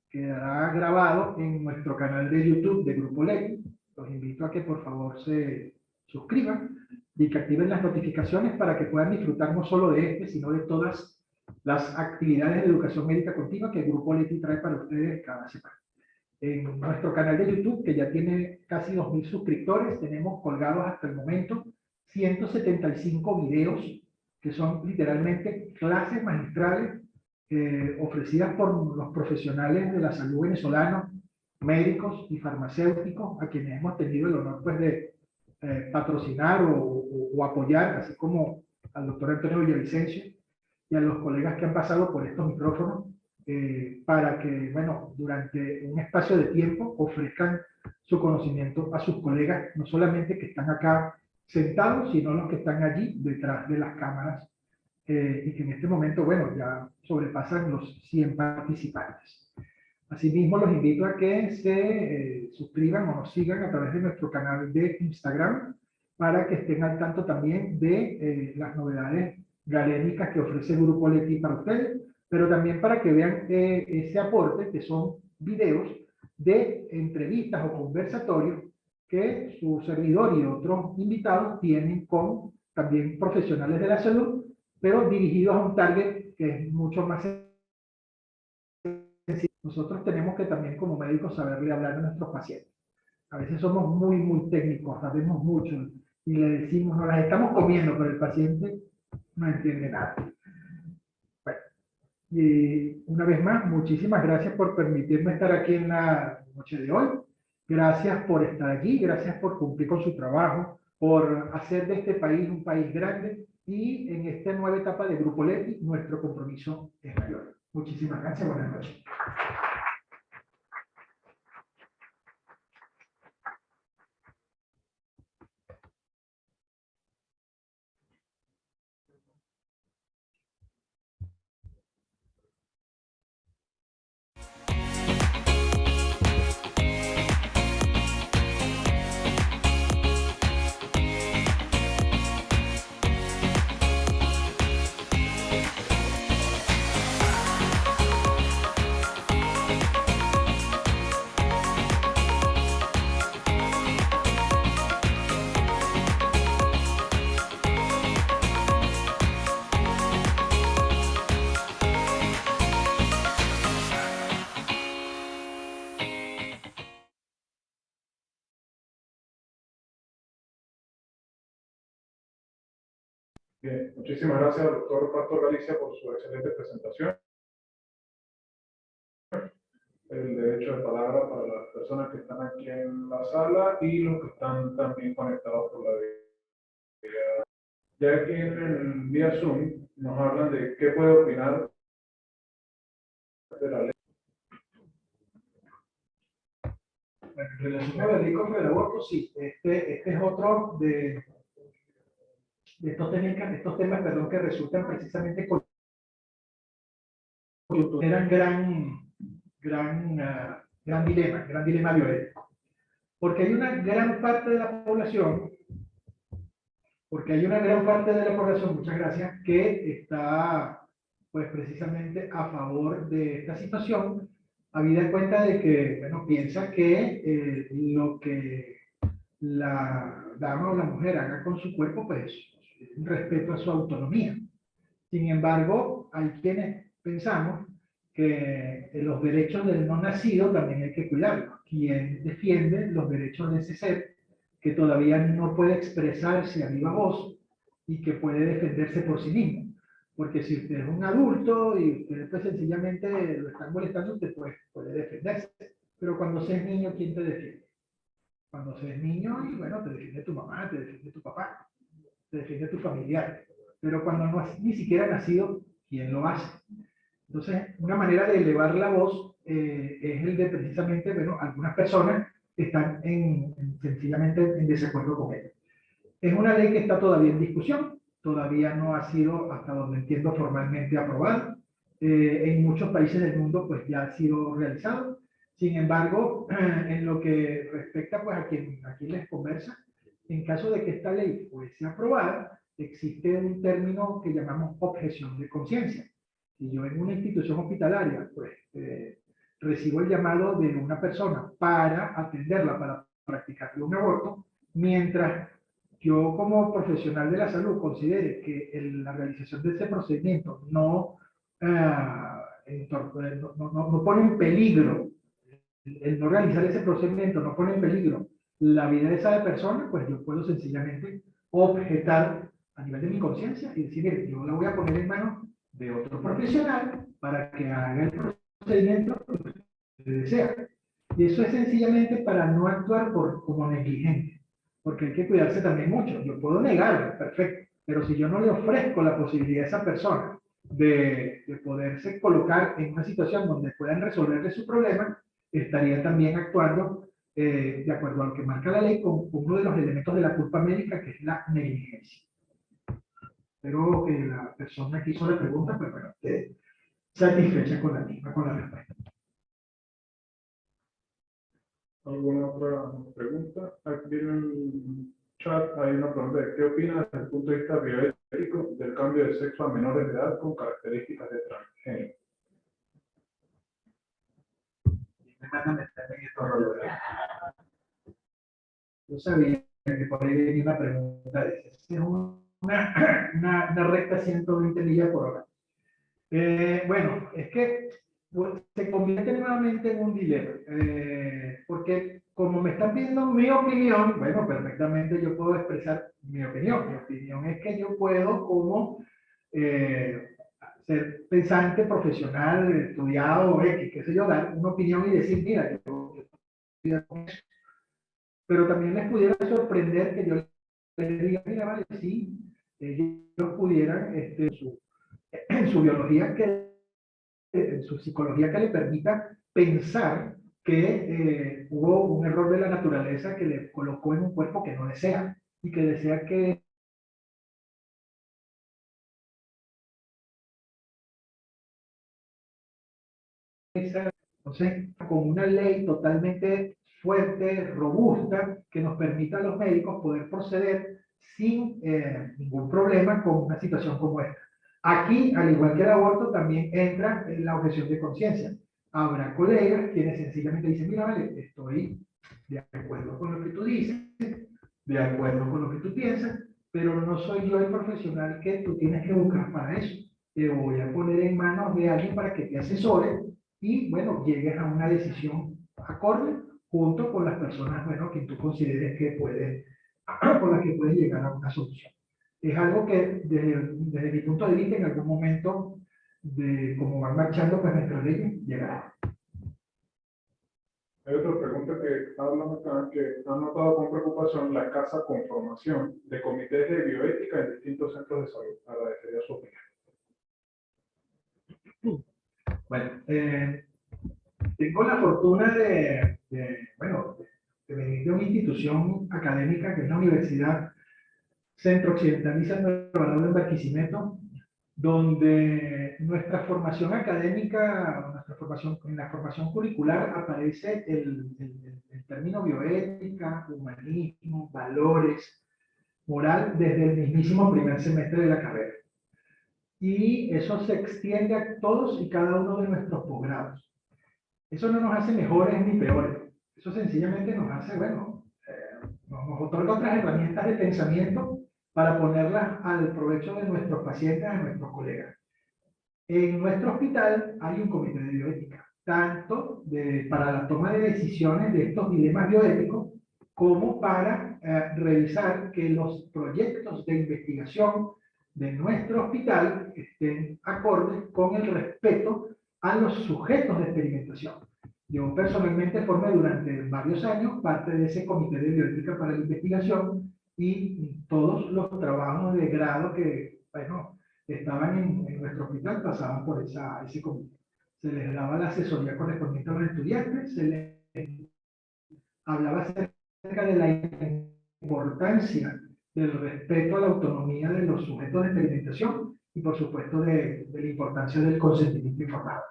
quedará grabado en nuestro canal de YouTube de Grupo Leti. Los invito a que por favor se suscriban y que activen las notificaciones para que puedan disfrutar no solo de este, sino de todas las actividades de educación médica continua que el Grupo Leti trae para ustedes cada semana. En nuestro canal de YouTube, que ya tiene casi 2.000 suscriptores, tenemos colgados hasta el momento 175 videos, que son literalmente clases magistrales ofrecidas por los profesionales de la salud venezolanos, médicos y farmacéuticos, a quienes hemos tenido el honor pues, de patrocinar o apoyar, así como al doctor Antonio Villavicencio y a los colegas que han pasado por estos micrófonos, para que, bueno, durante un espacio de tiempo ofrezcan su conocimiento a sus colegas, no solamente que están acá sentados, sino los que están allí detrás de las cámaras, y que en este momento, bueno, ya sobrepasan los 100 participantes. Asimismo, los invito a que se suscriban o nos sigan a través de nuestro canal de Instagram, para que estén al tanto también de las novedades galénicas que ofrece el Grupo Leti para ustedes, pero también para que vean ese aporte, que son videos de entrevistas o conversatorios que su servidor y otros invitados tienen con también profesionales de la salud, pero dirigidos a un target que es mucho más sencillo. Nosotros tenemos que también como médicos saberle hablar a nuestros pacientes. A veces somos muy técnicos, sabemos mucho y le decimos, nos las estamos comiendo, pero el paciente no entiende nada. Bueno, y una vez más, muchísimas gracias por permitirme estar aquí en la noche de hoy. Gracias por estar aquí, gracias por cumplir con su trabajo, por hacer de este país un país grande, y en esta nueva etapa de Grupo Leti, nuestro compromiso es mayor. Muchísimas gracias, buenas noches. Bien, muchísimas gracias al doctor Pastor Galicia por su excelente presentación. El derecho de palabra para las personas que están aquí en la sala y los que están también conectados por la vía. Ya aquí en el vía Zoom nos hablan de qué puede opinar de la ley. Bueno, en relación a la ley contra el aborto, sí, este es otro de estos temas, perdón, que resultan precisamente eran gran dilema bioético. Porque hay una gran parte de la población, muchas gracias, que está, pues, precisamente a favor de esta situación, habida cuenta de que, bueno, piensa que lo que la dama o la mujer haga con su cuerpo, pues, es respeto a su autonomía. Sin embargo, hay quienes pensamos que los derechos del no nacido también hay que cuidarlos. Quien defiende los derechos de ese ser que todavía no puede expresarse a viva voz y que puede defenderse por sí mismo. Porque si usted es un adulto y usted pues sencillamente lo están molestando, usted pues puede defenderse. Pero cuando se es niño, ¿quién te defiende? Cuando se es niño, y bueno, te defiende tu mamá, te defiende tu papá, te defiende tu familiar. Pero cuando no has ni siquiera nacido, ¿quién lo hace? Entonces, una manera de elevar la voz es el de precisamente, bueno, algunas personas están sencillamente en desacuerdo con ella. Es una ley que está todavía en discusión, todavía no ha sido, hasta donde entiendo, formalmente aprobada. En muchos países del mundo, pues ya ha sido realizado. Sin embargo, en lo que respecta, pues, a quien les conversa, en caso de que esta ley fuese aprobada, existe un término que llamamos objeción de conciencia. Si yo en una institución hospitalaria, pues, recibo el llamado de una persona para atenderla, para practicarle un aborto, mientras yo como profesional de la salud considere que la realización de ese procedimiento no pone en peligro, el no realizar ese procedimiento no pone en peligro la vida de esa persona, pues yo puedo sencillamente objetar a nivel de mi conciencia y decir, mire, yo la voy a poner en manos de otro profesional para que haga el procedimiento que usted desea. Y eso es sencillamente para no actuar como negligente, porque hay que cuidarse también mucho. Yo puedo negarlo, perfecto, pero si yo no le ofrezco la posibilidad a esa persona de poderse colocar en una situación donde puedan resolverle su problema, estaría también actuando de acuerdo a lo que marca la ley con uno de los elementos de la culpa médica, que es la negligencia. Espero que la persona que hizo la pregunta, pues bueno, esté satisfecha con la misma, con la respuesta. ¿Alguna otra pregunta? Aquí en el chat hay una pregunta de ¿qué opina desde el punto de vista bioético del cambio de sexo a menores de edad con características de transgénero? Me mandan meterme en estos roles. Yo sabía que por ahí venía una pregunta de esa. Es una recta 120 millas por hora. Bueno, es que se convierte nuevamente en un dilema, porque como me están pidiendo mi opinión, bueno, perfectamente yo puedo expresar mi opinión. Mi opinión es que yo puedo, como ser pensante, profesional, estudiado, X, qué sé yo, dar una opinión y decir, mira, yo estoy con eso. pero también les pudiera sorprender que yo les diga, mira, vale, sí, ellos pudieran, en su biología, en su psicología que le permita pensar que hubo un error de la naturaleza que le colocó en un cuerpo que no desea y que desea que entonces, con una ley totalmente fuerte, robusta, que nos permita a los médicos poder proceder sin ningún problema con una situación como esta. Aquí, al igual que el aborto, también entra en la objeción de conciencia. Habrá colegas quienes sencillamente dicen, mira, vale, estoy de acuerdo con lo que tú dices, de acuerdo con lo que tú piensas, pero no soy yo el profesional que tú tienes que buscar para eso. Te voy a poner en manos de alguien para que te asesore y, bueno, llegues a una decisión acorde junto con las personas, bueno, que tú consideres que puede, con las que puedes llegar a una solución. Es algo que desde mi punto de vista en algún momento de cómo van marchando pues nuestras leyes llegará. Hay otra pregunta que hablan acá, que han notado con preocupación la escasa conformación de comités de bioética en distintos centros de salud. Agradecería su opinión. Bueno, tengo la fortuna bueno, de venir de una institución académica que es la Universidad Centro Occidental y San Salvador en Barquisimeto, donde nuestra formación académica, en la formación curricular aparece el término bioética, humanismo, valores, moral desde el mismísimo primer semestre de la carrera. Y eso se extiende a todos y cada uno de nuestros posgrados. Eso no nos hace mejores ni peores. Eso sencillamente nos hace, bueno, nos otorga otras herramientas de pensamiento para ponerlas al provecho de nuestros pacientes, de nuestros colegas. En nuestro hospital hay un comité de bioética, tanto para la toma de decisiones de estos dilemas bioéticos, como para revisar que los proyectos de investigación de nuestro hospital estén acordes con el respeto a los sujetos de experimentación. Yo personalmente formé durante varios años parte de ese comité de bioética para la investigación y todos los trabajos de grado que, bueno, estaban en nuestro hospital pasaban por ese comité. Se les daba la asesoría correspondiente a los estudiantes, se les hablaba acerca de la importancia del respeto a la autonomía de los sujetos de experimentación y por supuesto de la importancia del consentimiento informado.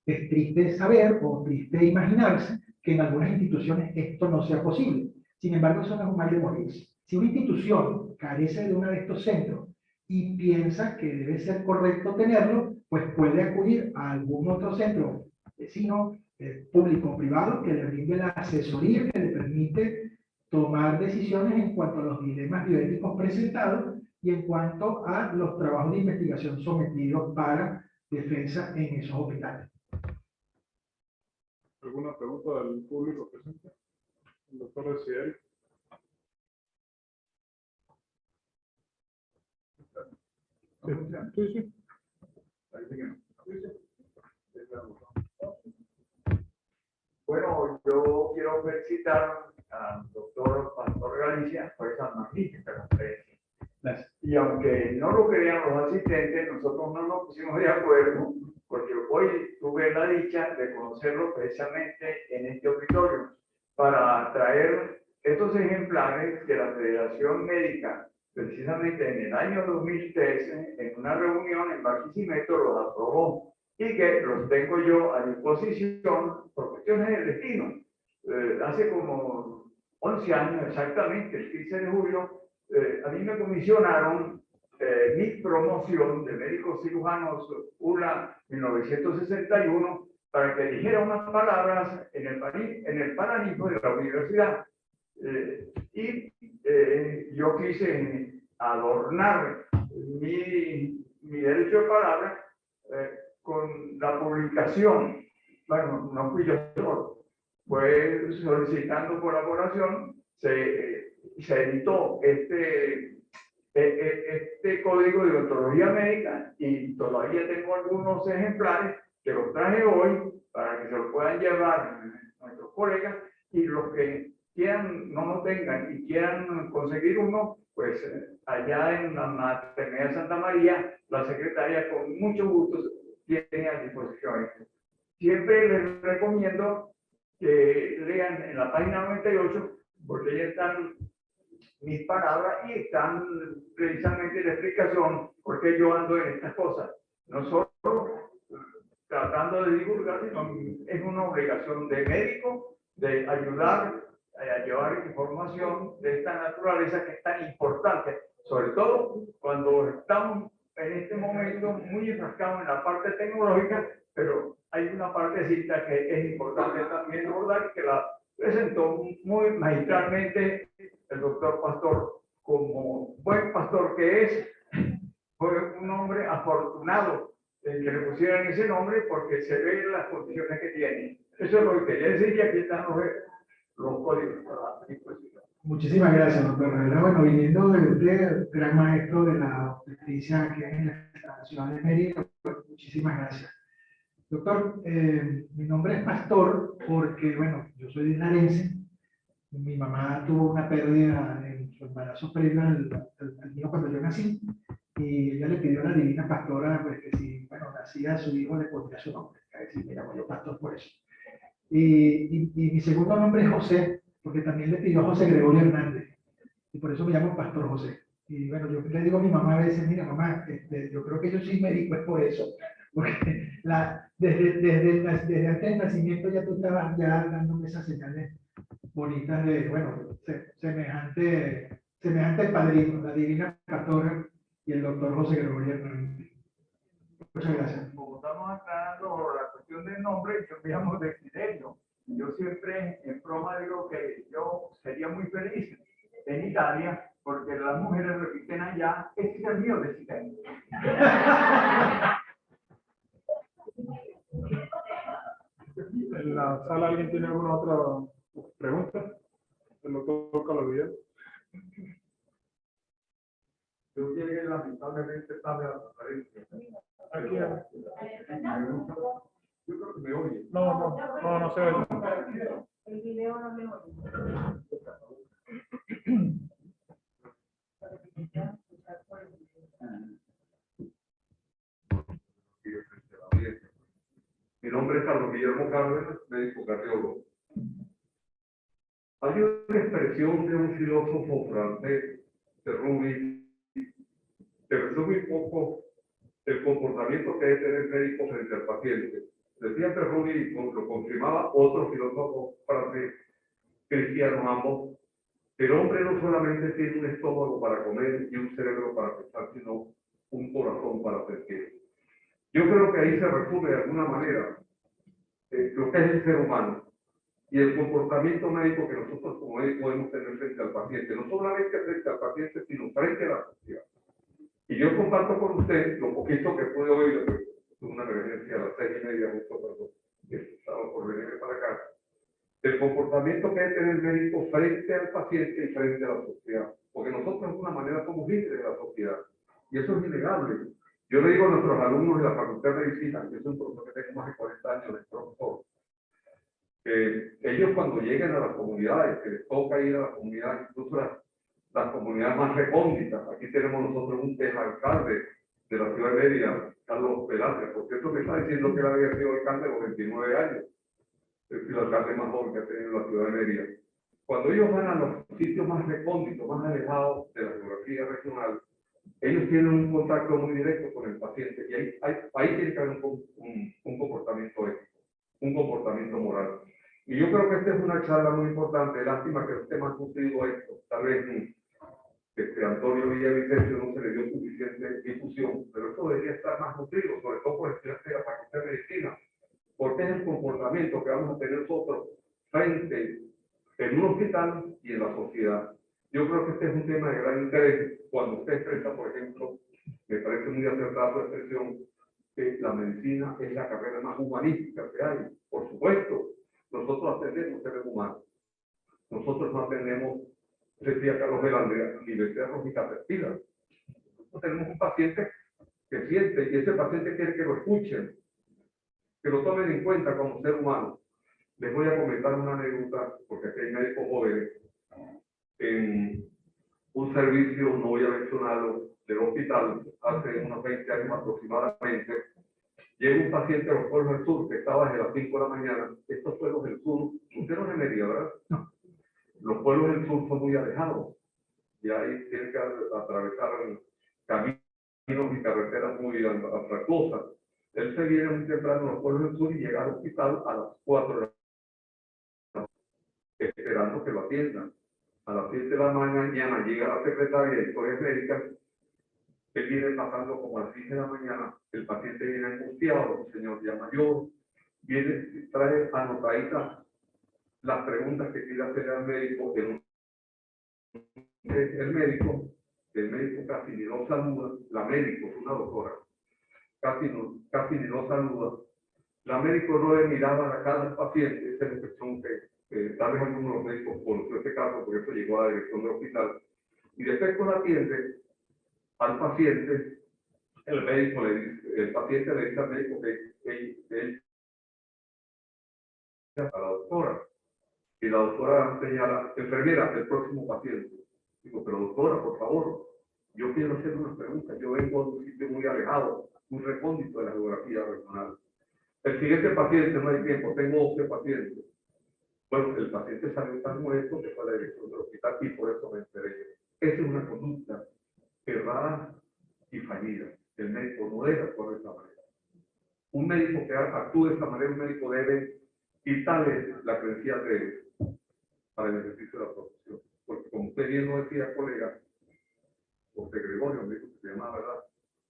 Es triste saber o triste imaginarse que en algunas instituciones esto no sea posible. Sin embargo, eso no es un mal de morirse. Si una institución carece de uno de estos centros y piensa que debe ser correcto tenerlo, pues puede acudir a algún otro centro vecino, público o privado, que le brinde la asesoría que le permite tomar decisiones en cuanto a los dilemas bioéticos presentados y en cuanto a los trabajos de investigación sometidos para defensa en esos hospitales. ¿Alguna pregunta del público presente? El doctor Reciel. Sí. Bueno, yo quiero felicitar al doctor Pastor Galicia por esa magnífica conferencia. Gracias. Y aunque no lo crean los asistentes, nosotros no nos pusimos de acuerdo, porque hoy tuve la dicha de conocerlo precisamente en este auditorio para traer estos ejemplares que la Federación Médica, precisamente en el año 2013, en una reunión en Barquisimeto, los aprobó y que los tengo yo a disposición por cuestiones del destino. Hace como 11 años exactamente, el 15 de julio, a mí me comisionaron mi promoción de médicos cirujanos ULA 1961 para que dijera unas palabras en el Paraninfo de la universidad. Yo quise adornar mi derecho de palabra con la publicación. Bueno, no fui yo solo, fue solicitando colaboración, se editó este código de ontología médica y todavía tengo algunos ejemplares que los traje hoy para que se los puedan llevar nuestros colegas y los que quieran, no lo tengan y quieran conseguir uno, pues allá en la Maternidad Santa María, la secretaria con mucho gusto tiene a disposición. Siempre les recomiendo que lean en la página 98, porque ahí están mis palabras y están precisamente la explicación por qué yo ando en estas cosas. No solo tratando de divulgar, sino es una obligación de médico de ayudar a llevar información de esta naturaleza que es tan importante, sobre todo cuando estamos en este momento muy enfrascados en la parte tecnológica, pero hay una partecita que es importante también abordar, que la presentó muy magistralmente el doctor Pastor, como buen pastor que es, fue un hombre afortunado en que le pusieran ese nombre porque se ven las condiciones que tiene. Eso es lo que quería decir y aquí están los códigos para la disposición. Muchísimas gracias, doctor Rivera. Bueno, viniendo de usted, gran maestro de la obstetricia aquí en la ciudad de Mérida, pues, muchísimas gracias. Doctor, mi nombre es Pastor porque, bueno, yo soy linarense. Mi mamá tuvo una pérdida en su embarazo previo al mío cuando yo nací, y ella le pidió a la divina pastora pues, que si, bueno, nacía su hijo le pondría su nombre. A decir, mira, yo Pastor por eso. Y mi segundo nombre es José, porque también le pidió a José Gregorio Hernández, y por eso me llamo Pastor José. Y bueno, yo le digo a mi mamá a veces, mira mamá, yo creo que yo sí médico es por eso, porque desde antes del nacimiento ya tú estabas ya dándome esas señales bonitas de, bueno, semejante padrino, la divina pastora y el doctor José Gregorio Hernández. Muchas gracias. Como estamos aclarando la cuestión del nombre, yo me llamo Desiderio. Yo siempre en broma digo que yo sería muy feliz en Italia porque las mujeres repiten allá, este es el mío Desiderio. ¿En la sala alguien tiene alguna otra pregunta? El doctor Carlos Vidal. Yo llegué lamentablemente tarde a la conferencia. Aquí. Yo creo que me oye. No se oye. El video no me oye. Mi nombre es Carlos Guillermo Cárdenas, médico cardiólogo. Hay una expresión de un filósofo francés, de Ruby, que resume un poco el comportamiento que debe tener el médico frente al paciente. Decía Ruby, y lo confirmaba otro filósofo francés, cristiano ambos, el hombre no solamente tiene un estómago para comer y un cerebro para pensar, sino un corazón para sentir. Yo creo que ahí se resume de alguna manera lo que es el ser humano y el comportamiento médico que nosotros como médicos podemos tener frente al paciente, no solamente frente al paciente, sino frente a la sociedad. Y yo comparto con usted lo poquito que pude oír, tuve una emergencia a las 6:30, justo cuando estaba por venir para acá, el comportamiento que debe tener el médico frente al paciente y frente a la sociedad, porque nosotros de alguna manera somos líderes de la sociedad, y eso es innegable. Yo le digo a nuestros alumnos de la Facultad de Medicina, que es un profesor que tengo más de 40 años de profesor, que ellos cuando lleguen a las comunidades, que les toca ir a las comunidades, incluso las comunidades más recónditas, aquí tenemos nosotros un alcalde de la ciudad de Mérida, Carlos Velázquez, por cierto me está diciendo que él había sido alcalde a los 29 años, es el alcalde más joven que ha tenido la ciudad de Mérida. Cuando ellos van a los sitios más recónditos, más alejados de la geografía regional, ellos tienen un contacto muy directo con el paciente y ahí tiene que haber un comportamiento ético, un comportamiento moral. Y yo creo que esta es una charla muy importante. Lástima que los temas han sido esto. Tal vez Antonio Villavicencio no se le dio suficiente difusión, pero esto debería estar más nutrido, sobre todo por estudiantes de la Facultad de Medicina, porque es el comportamiento que vamos a tener nosotros frente en un hospital y en la sociedad. Yo creo que este es un tema de gran interés cuando usted expresa, por ejemplo, me parece muy acertada su expresión, que la medicina es la carrera más humanística que hay. Por supuesto, nosotros atendemos seres humanos. Nosotros no atendemos, decía Carlos Velandrea, ni becerros ni caterpillas. Nosotros tenemos un paciente que siente y ese paciente quiere que lo escuchen, que lo tomen en cuenta como ser humano. Les voy a comentar una anécdota, porque aquí hay médicos jóvenes. En un servicio, no voy a mencionarlo, del hospital, hace unos 20 años aproximadamente, llega un paciente a los pueblos del sur que estaba desde las 5 de la mañana. Estos pueblos del sur, usted no es de Mérida, ¿verdad? No. Los pueblos del sur son muy alejados. Y ahí tienen que atravesar caminos y carreteras muy atracosas. Él se viene muy temprano a los pueblos del sur y llega al hospital a las 4 de la mañana, esperando que lo atiendan. A las 7 de la mañana llega la secretaria de Historias Médicas. Él viene pasando como a las 6 de la mañana. El paciente viene angustiado, un señor ya mayor, viene, trae anotaditas las preguntas que quiere hacer al médico. El médico casi ni lo saluda. La médico es una doctora, casi ni lo saluda. La médico no le miraba la cara al paciente. Esa es la expresión que tal vez algunos de los médicos conoció este caso, porque eso llegó a la dirección del hospital. Y después cuando atiende al paciente, el paciente le dice al médico que él a la doctora. Y la doctora señala, enfermera, el próximo paciente. Digo, pero doctora, por favor, yo quiero hacer unas preguntas. Yo vengo de un sitio muy alejado, muy recóndito de la geografía regional. El siguiente paciente, no hay tiempo, tengo 12 pacientes. Bueno, el paciente salió tan molesto que fue a la dirección del hospital y por eso me enteré. Esa es una conducta errada y fallida. El médico no debe actuar de esta manera. Un médico que actúe de esta manera, un médico debe quitarle la credencial para el ejercicio de la profesión. Porque como usted bien lo decía, colega, José Gregorio, me dijo que se llamaba, ¿verdad?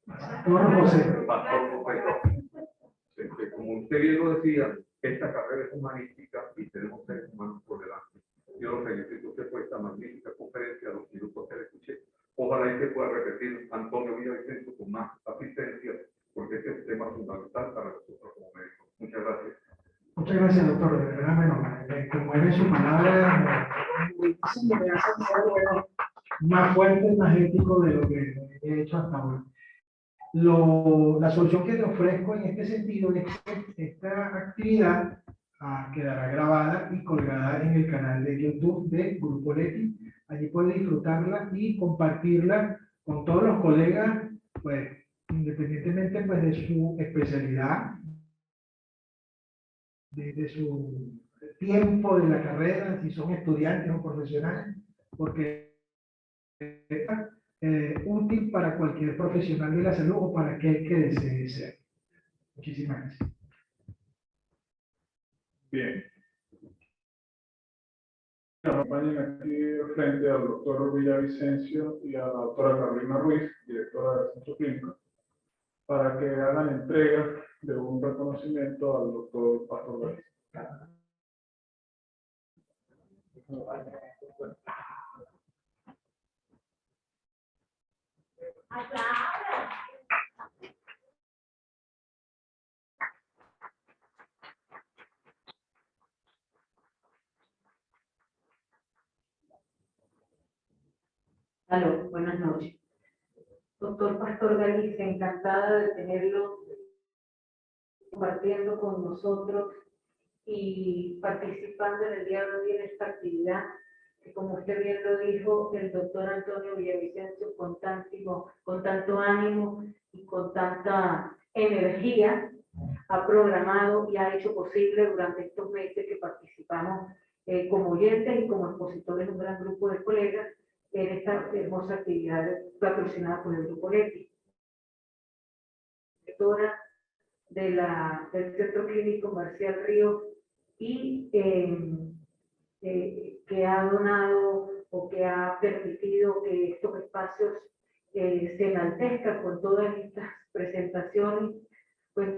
Pastor José. Pastor José. Como usted bien lo decía, esta carrera es humanística y tenemos seres humanos por delante. Yo lo felicito usted por esta magnífica conferencia, los minutos que le escuché. Ojalá y que pueda repetir Antonio Villavicencio con más asistencia, porque este es un tema fundamental para nosotros como médicos. Muchas gracias. Muchas gracias, doctor. De verdad, bueno, como es su palabra, me hace más fuerte, más ético de lo que he hecho hasta ahora. La solución que le ofrezco en este sentido es que esta actividad quedará grabada y colgada en el canal de YouTube de Grupo Leti. Allí puede disfrutarla y compartirla con todos los colegas, pues, independientemente pues, de su especialidad, de su tiempo de la carrera, si son estudiantes o profesionales, porque es útil para cualquier profesional de la salud o para aquel que desee ser. Muchísimas gracias. Bien. Nos acompañan aquí frente al doctor Villavicencio y a la doctora Carolina Ruiz, directora del Centro Clínico, para que hagan entrega de un reconocimiento al doctor Pastor Galicia. Aló, buenas noches. Doctor Pastor Galicia, encantada de tenerlo compartiendo con nosotros y participando en el día de hoy en esta actividad que, como usted bien lo dijo, el doctor Antonio Villavicencio con tanto ánimo y con tanta energía ha programado y ha hecho posible durante estos meses que participamos como oyentes y como expositores de un gran grupo de colegas en esta hermosa actividad patrocinada por el Grupo Leti. Directora del Centro Clínico Marcial Ríos y que ha donado o que ha permitido que estos espacios se enaltezcan con todas estas presentaciones, pues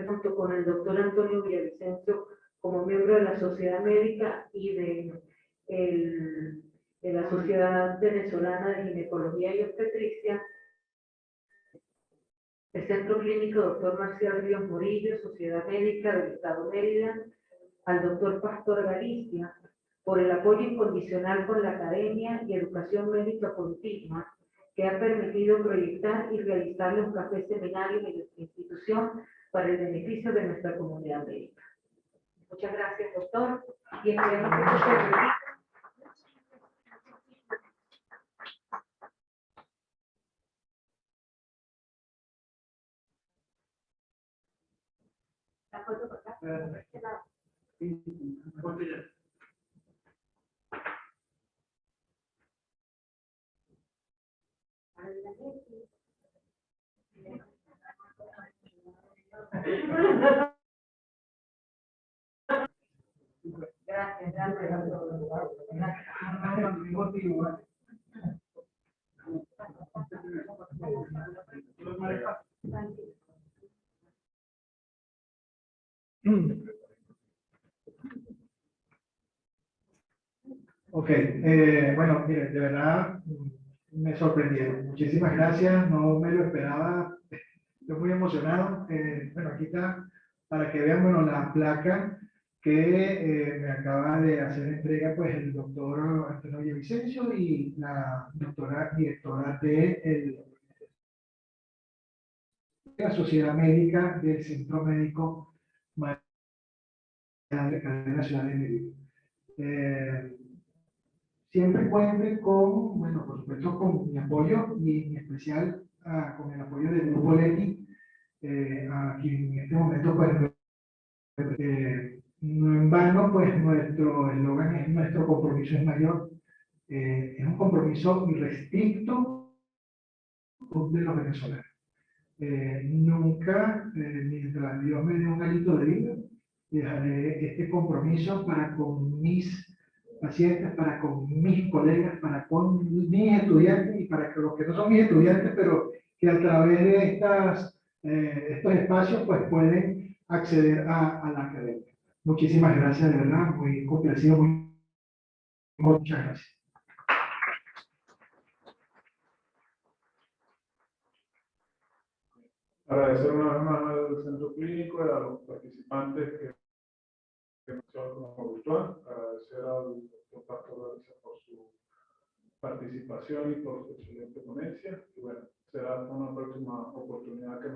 junto con el doctor Antonio Villavicencio como miembro de la Sociedad Médica y de la Sociedad Venezolana de Ginecología y Obstetricia, el Centro Clínico Dr. Marcial Ríos Morillo, Sociedad Médica del Estado Mérida, al doctor Pastor Galicia, por el apoyo incondicional con la academia y educación médica continua, que ha permitido proyectar y realizar los cafés seminarios en nuestra institución para el beneficio de nuestra comunidad médica. Muchas gracias, doctor. Y esperemos que esto se realice. La foto por acá, por este lado. Gracias, Ok, bueno, mire, de verdad me sorprendieron. Muchísimas gracias, no me lo esperaba. Estoy muy emocionado. Bueno, aquí está para que vean, bueno, la placa que me acaba de hacer entrega, pues, el doctor Antonio Villavicencio y la doctora directora de la Sociedad Médica del Centro Médico de la Ciudad de Medellín. Siempre cuenten con, bueno, por supuesto, con mi apoyo y en especial con el apoyo del Grupo Leti, a quien en este momento, pues, no en vano, pues, nuestro eslogan es nuestro compromiso es mayor. Es un compromiso irrestricto de los venezolanos. Nunca, mientras Dios me dé un alito de vida, dejaré este compromiso para con mis pacientes, para con mis colegas, para con mis estudiantes y para los que no son mis estudiantes, pero que a través de estos espacios pues pueden acceder a la academia. Muchísimas gracias, de verdad, muy complacido, muchas gracias. Agradecer una vez más al Centro Clínico y a los participantes que nos gustó. Agradecer al doctor Pastor Galicia por su participación y por su excelente ponencia. Y bueno, será una próxima oportunidad que